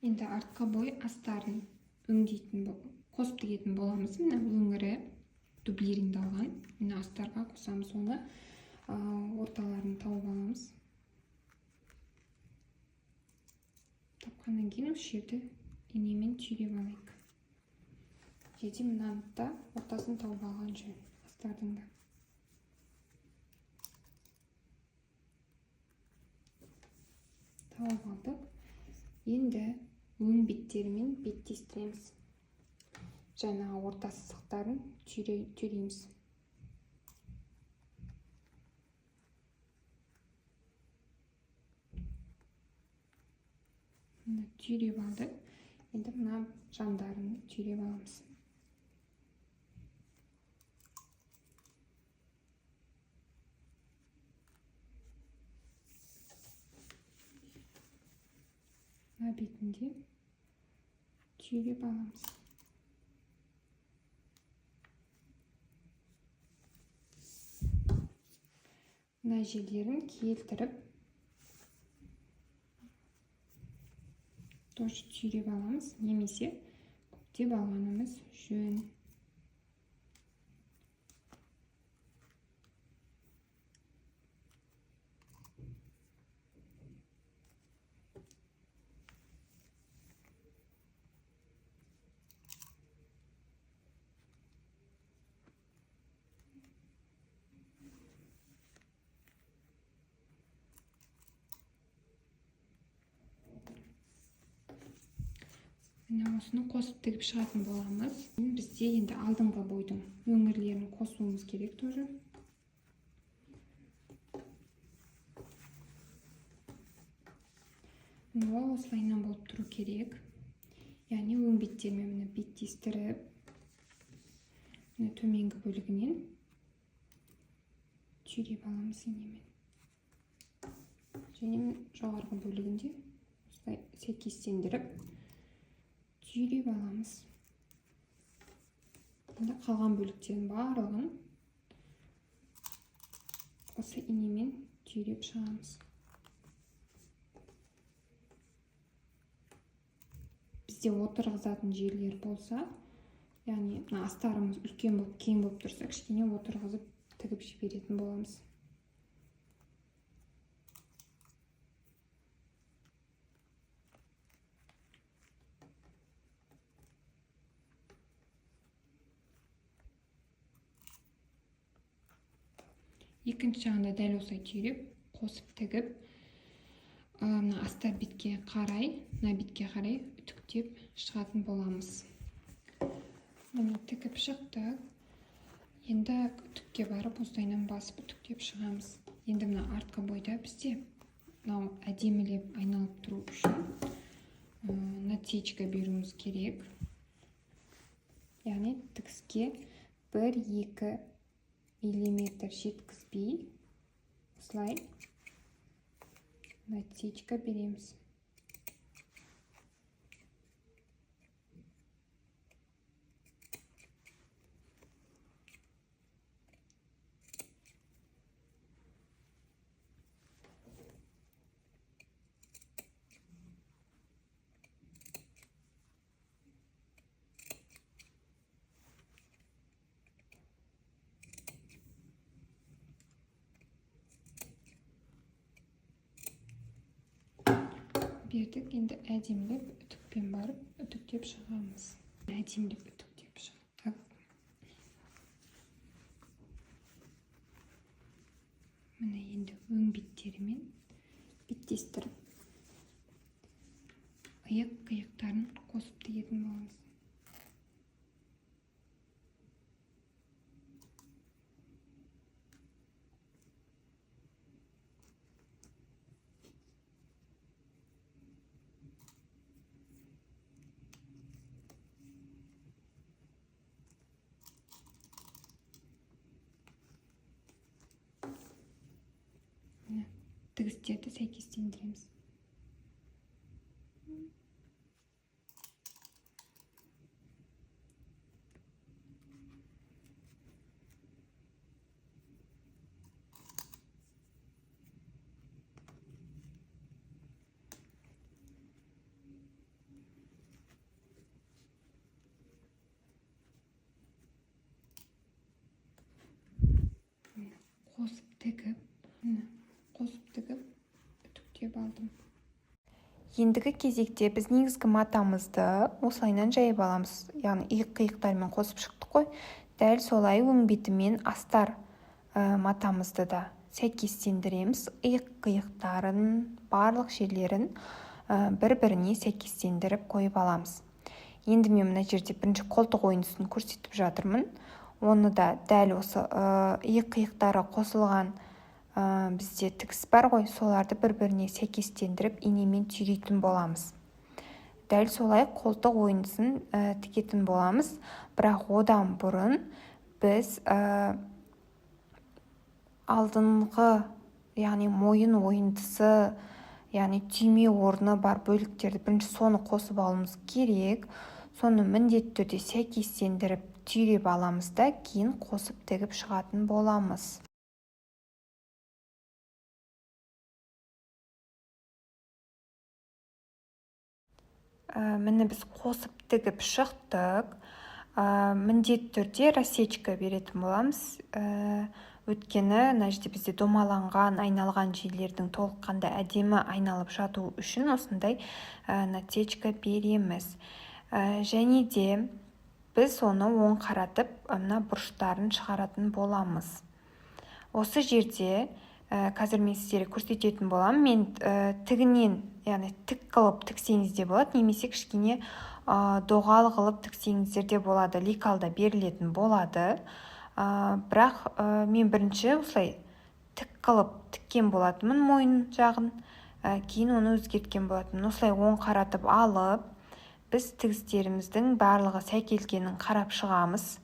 Енді артқа бой астарын өңдейтін қосып тігетін боламыз. Міне өңірі дублиринді алған. Міне астарға қосамыз, оны орталарын тауып аламыз. Тапқаннан кейін осы жерді инемен түйреп алайық. Және мынаны да ортасын тауып алған жөн астардың да. Тауып алдық. Енді өң беттерімен беттестіреміз. Жаңағы орта сызықтарын түйреміз. Түйреп алдық. Енді мына жандарын түйреп аламыз. Мына бетінде түйреп аламыз. Мына жерлерін келтіріп тоже түйреп аламыз, немесе бүктеп алғанымыз жөн. Осыны қосып тігіп шығатын боламыз. Бізде енді алдыңғы бойдың өңірлерін қосуымыз керек тоже. Осылайынан болып тұру керек. Яғни өң беттермен беттестіріп, төменгі бөлігінен түйреп аламыз инемен. Және жоғарғы бөлігінде осылай сәйкестендіріп түйреп аламыз. Енді қалған бөліктерін барлығын осы инемен түйреп шығамыз. Бізде отырғызатын жерлер болса, яғни астарымыз үлкен болып, кең болып тұрса, кішкене отырғызып тігіп жіберетін боламыз. Екінші жағында дәл осылай түйреп, қосып тігіп, астар бетке қарай, мына бетке қарай үтіктеп шығатын боламыз. Міне тігіп шықтық. Енді үтікке барып, осылайынан басып үтіктеп шығамыз. Енді мына артқы бойда бізде әдемілеп айналып тұру үшін насечка беруіміз керек. Яғни тігіске 1-2 миллиметр жеткізбей, осылай насечка береміз. Бердік, енді әдемілеп үтікпен барып үтіктеп шығамыз. Әдемілеп үтіктеп шықтық. Міне енді өң беттерімен беттестіріп, аяқ-қияқтарын қосып тігетін боламыз. Тігістерді сәйкестендіреміз. Ендігі кезекте біз негізгі матамызды осылайынан жайып аламыз. Яғни иық-қиықтармен қосып шықтық қой. Дәл солай өң беті мен астар матамызды да сәйкестендіреміз. Иық-қиықтарын, барлық жерлерін бір-біріне сәйкестендіріп қойып аламыз. Енді мен мына жерде бірінші қолтық ойындысын көрсетіп жатырмын. Оны да дәл осы иық-қиықтары қосылған бізде тігіс бар ғой, соларды бір-біріне сәйкестендіріп инемен түйрейтін боламыз. Дәл солай қолтық ойындысын тігетін боламыз. Бірақ одан бұрын біз алдыңғы, яғни мойын ойындысы, яғни түйме орны бар бөліктерді бірінші соны қосып алуымыз керек. Соны міндетті түрде сәйкестендіріп түйреп аламыз да, кейін қосып тігіп шығатын боламыз. Міне біз қосып тігіп шықтық. Міндетті түрде рассечка беретін боламыз. Өйткені мына жерде бізде домаланған, айналған жерлердің толыққанды әдемі айналып жату үшін осындай насечка береміз. Және де біз оны оң қаратып, мына бұрыштарын шығаратын боламыз. Осы жерде қазір мен сіздерге көрсететін болам. Мен тігінен, яғни тік қылып тіксеңіз де болады, немесе кішкене доғал қылып тіксеңіздер де болады. Лекалда берілетін болады. Бірақ мен бірінші осылай тік қылып тіккен болатынмын мойын жағын, кейін оны өзгерткен болатынмын. Осылай оң қаратып алып, біз тігістеріміздің барлығы сәйкелгенін қарап шығамыз.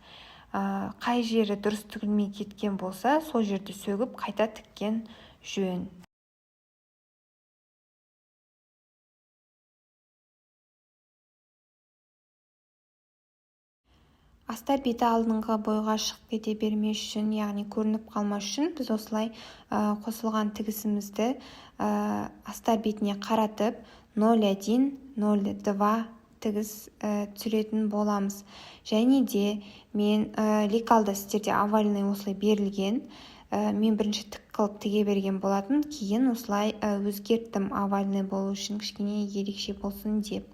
Қай жері дұрыс тігілмей кеткен болса, сол жерді сөгіп қайта тіккен жөн. Астар беті алдыңғы бойға шығып кете бермес үшін, яғни көрініп қалмас үшін, біз осылай қосылған тігісімізді астар бетіне қаратып 0,1, 0,2 тігіс түсіретін боламыз. Және де мен лекалда сіздерде овальный осылай берілген. Мен бірінші тік қылып тіге берген болатын, кейін осылай өзгерттім овальный болу үшін, кішкене ерекше болсын деп.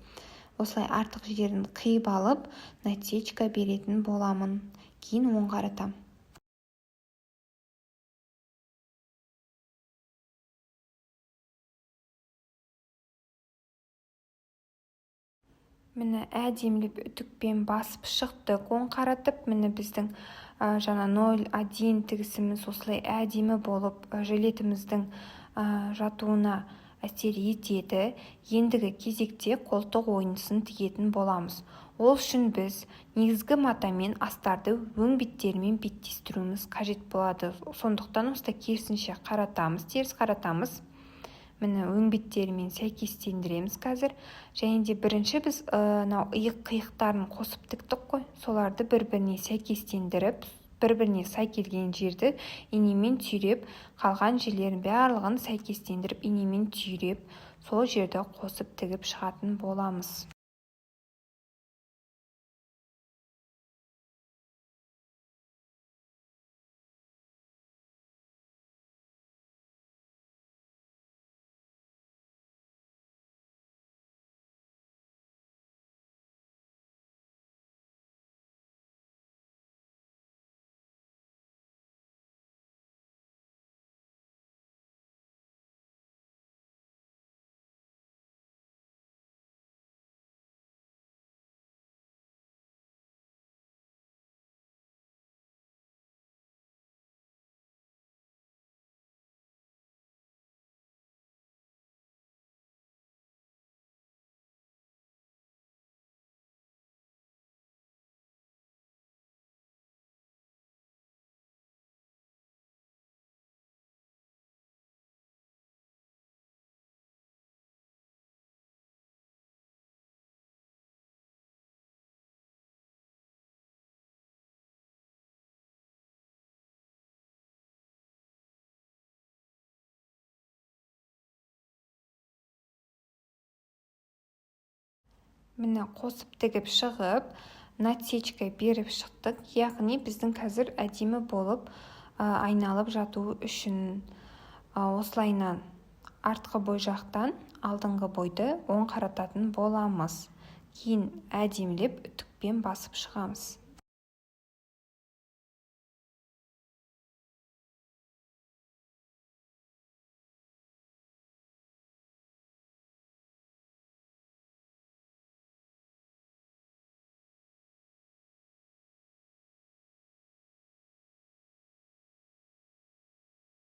Осылай артық жерін қиып алып, насечка беретін боламын. Кейін оң қаратам. Міне әдемілеп үтікпен басып шықтық, оң қаратып. Міне біздің жаңа 0,1 тігісіміз осылай әдемі болып жилетіміздің жатуына әсер етеді. Ендігі кезекте қолтық ойындысын тігетін боламыз. Ол үшін біз негізгі матамен астарды өң беттерімен беттестіруіміз қажет болады. Сондықтан осылай керісінше қаратамыз, теріс қаратамыз. Міне өң беттерімен сәйкестендіреміз қазір. Және де бірінші біз иық-қиықтарын қосып тіктік қой. Соларды бір-біріне сәйкестендіріп, бір-біріне сай келген жерді инемен түйреп, қалған жерлерін барлығын сәйкестендіріп, инемен түйреп, сол жерді қосып тігіп шығатын боламыз. Міне қосып тігіп шығып, насечка беріп шықтық. Яғни біздің қазір әдемі болып айналып жатуы үшін осылайынан артқы бой жақтан алдыңғы бойды оң қарататын боламыз. Кейін әдемілеп үтікпен басып шығамыз.